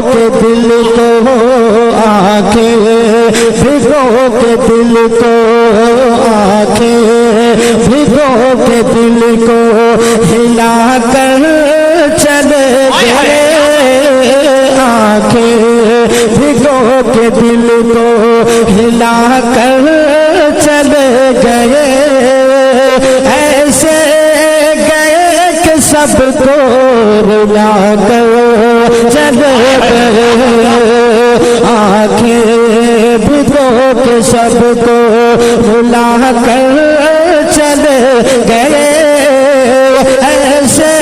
کے دل کو آنکھیں بھگو کے دل کو آنکھیں بھگو کے دل کو ہلا کر چلے گئے آنکھیں بھگو کے دل کو ہلا کر چلے گئے ایسے گئے کہ سب کو رلا کر چلے گئے آنکھیں بھگو کے سب کو رلا کر چلے گئے ایسے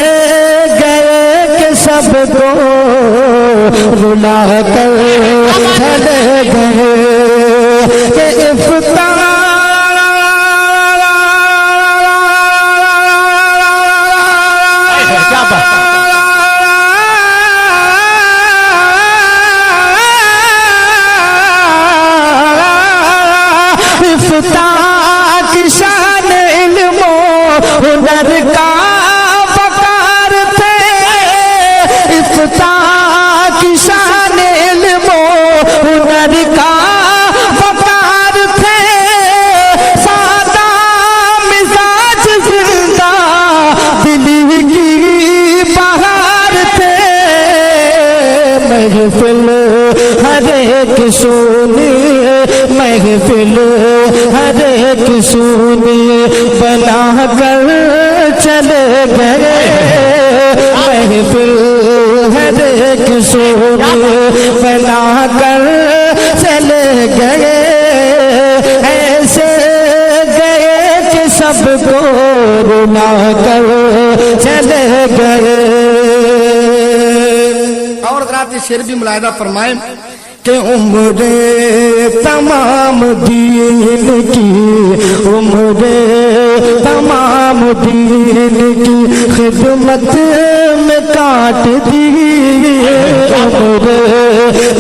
گئے کہ سب کو رلا کر چلے گئے کہ افطار کی شان علم و ہنر کا وقار تھے افتتاح کی شان علم و ہنر کا وقار تھے سادہ مزاج زندہ دلی کی بہار تھے محفل ہر ایک سنی محفل ہر ایک سنی بنا کر چلے گئے محفل ہر ایک سنی بنا کر چلے گئے ایسے گئے کہ سب کو رلا کر چلے گئے اور حضرات یہ شعر بھی ملاحظہ فرمائیں کہ عمر تمام دین کی عمر تمام دین کی خدمت میں کاٹ دی عمر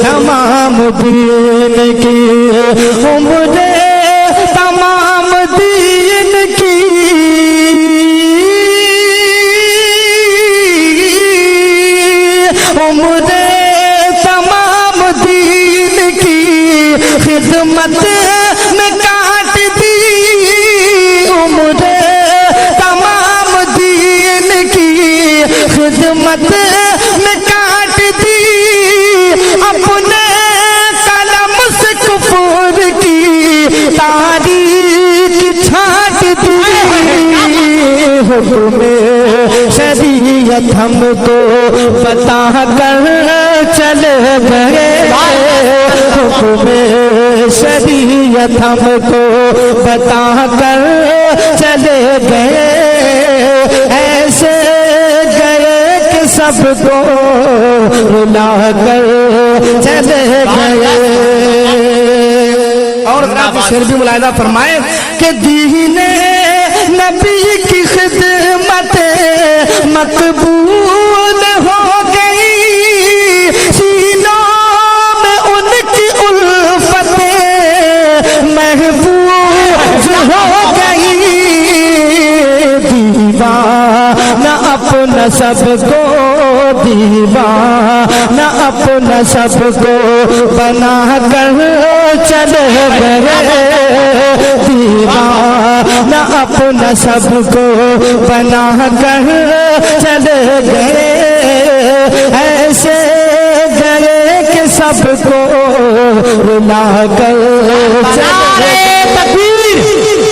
تمام دین کی عمر تمام دین کی عمر خدمت میں کاٹ دی عمر تمام دین کی خدمت میں کاٹ دی اپنے قلم سے کفر کی تاریخ چھانٹ دی حکم شریعت ہم کو بتا کر چلے گئے حکم شریعت ہم کو بتا کر چلے گئے ایسے گئے کہ سب کو رلا کر چلے گئے اور حضرات شعر بھی ملاحظہ فرمائیں کہ دین نبی کی خدمت مقبول ہو گئی سینوں میں ان کی الفت محفوظ ہو گئی دیوانہ اپنا سب کو دیوانہ اپنا سب کو بنا کر چلے گئے دیوانہ اپنا سب کو بنا کر چلے گئے ایسے گئے کہ سب کو رلا کر چلے تکبیر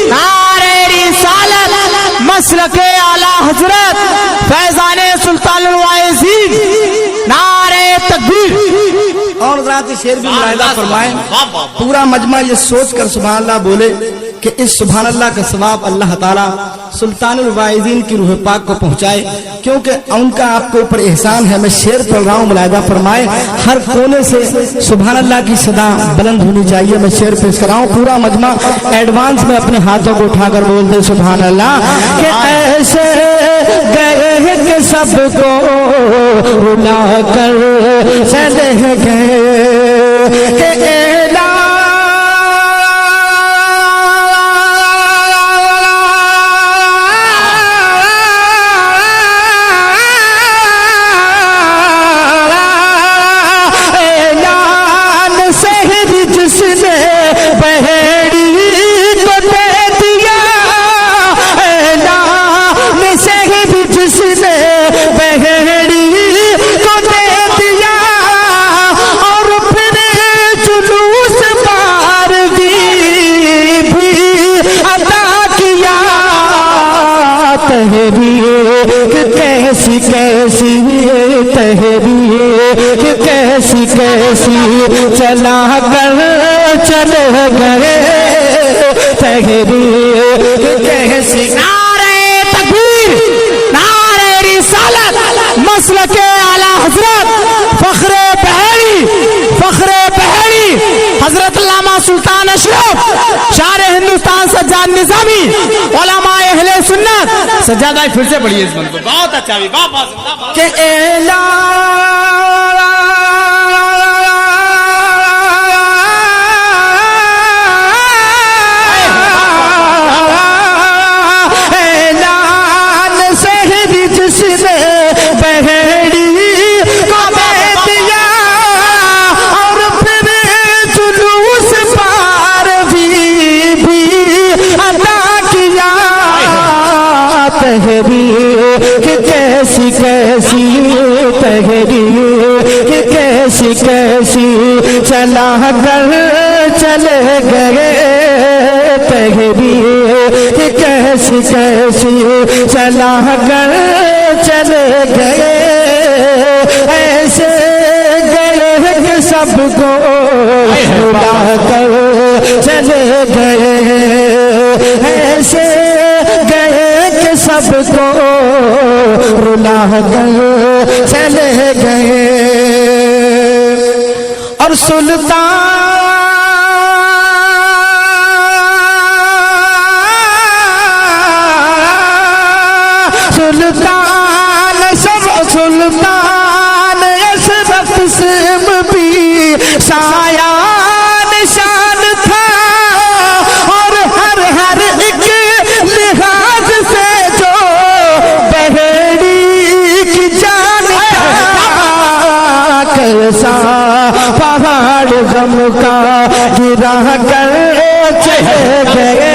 نعرہ رسالت مسلک اعلی حضرت فیضان سلطان الواعظین نعرہ تکبیر اور حضرات شعر بھی ملاحظہ فرمائیں پورا مجمع یہ سوچ کر سبحان اللہ بولے کہ اس سبحان اللہ کا ثواب اللہ تعالیٰ سلطان الواعظین کی روح پاک کو پہنچائے کیونکہ ان کا آپ کے اوپر احسان ہے میں شعر پڑھ رہا ہوں ملاحظہ فرمائے ہر کونے سے سبحان اللہ کی صدا بلند ہونی چاہیے میں شعر پیش کر رہا ہوں پورا مجمع ایڈوانس میں اپنے ہاتھوں کو اٹھا کر بول دے سبحان اللہ کہ ایسے گئے کہ سب کو رلا کر چلے گئے کہ اعلان کہ کیسی کیسی چلا کر چلے گئے تحریر کیسی نعرہ تکبیر، نعرہ رسالت، مسلک اعلی حضرت فخر بحری، فخر بحری حضرت علامہ سلطان اشرف شاعر ہندوستان سجاد نظامی علماء اہل سنت. سجادہ پھر سے پڑھیے اس بند کو، بہت اچھا بھی، بہت کہ اعلان سحری جس نے بحری کو دے دیا اور پھر جلوس پاروی بھی ادا کیا تحریر کہ کیسی کیسی تحریر کہ کیسی کیسی چلا کر چلے گئے تحریر کہ کیسی کیسی چلا کر چلے گئے ایسے گئے کہ سب کو اڑا کر چلے گئے ایسے گئے کہ سب کو رلا کر چلے گئے اور سلطان اشرف سم بھی سایہ نشان تھا اور ہر ہر ایک لحاظ سے جو بحری کی جان تھا کیسا پہاڑ غم کا گرا کر چلے گئے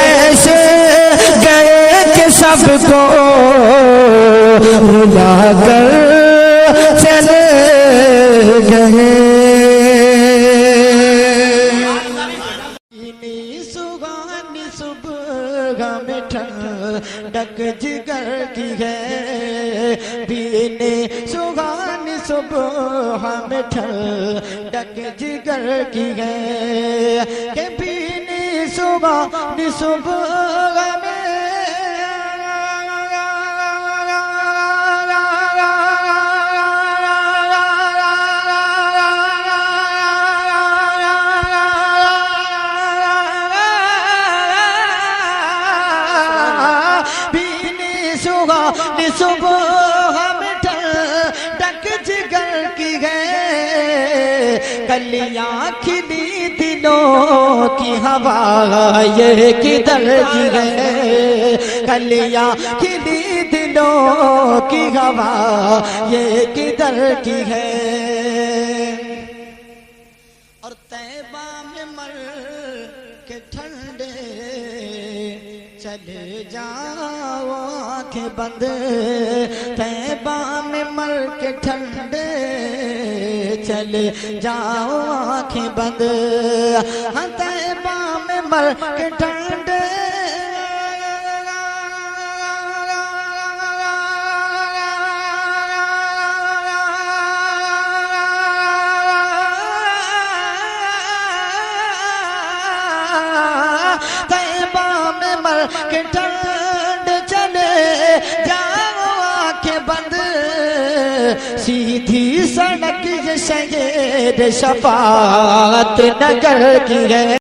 ایسے گئے کہ سب کو رلا کر چلے گئے سگانی صبح میں ٹھنڈک جگر کی ہے پینے سگانی صبح میں ٹھنڈک جگر کی ہے کہ پینے سگانی صبح میں صبح میں ٹھنڈک جگر کی ہے کلیاں کھلی دلوں کی ہوا یہ کدھر کی ہے کلیاں کھلی دلوں کی ہوا یہ کدھر کی ہے اور طیبہ میں مر کے ٹھنڈے چلے جاؤ آنکھیں بند طیبہ میں مر کے ٹھنڈے چلے جاؤ آنکھیں بند ہاں طیبہ میں مر کے ٹھنڈے کہ ٹھنڈ چلے جاؤ آنکھیں بند سیدھی سڑک یہ شہر شفاعت نگر کی ہے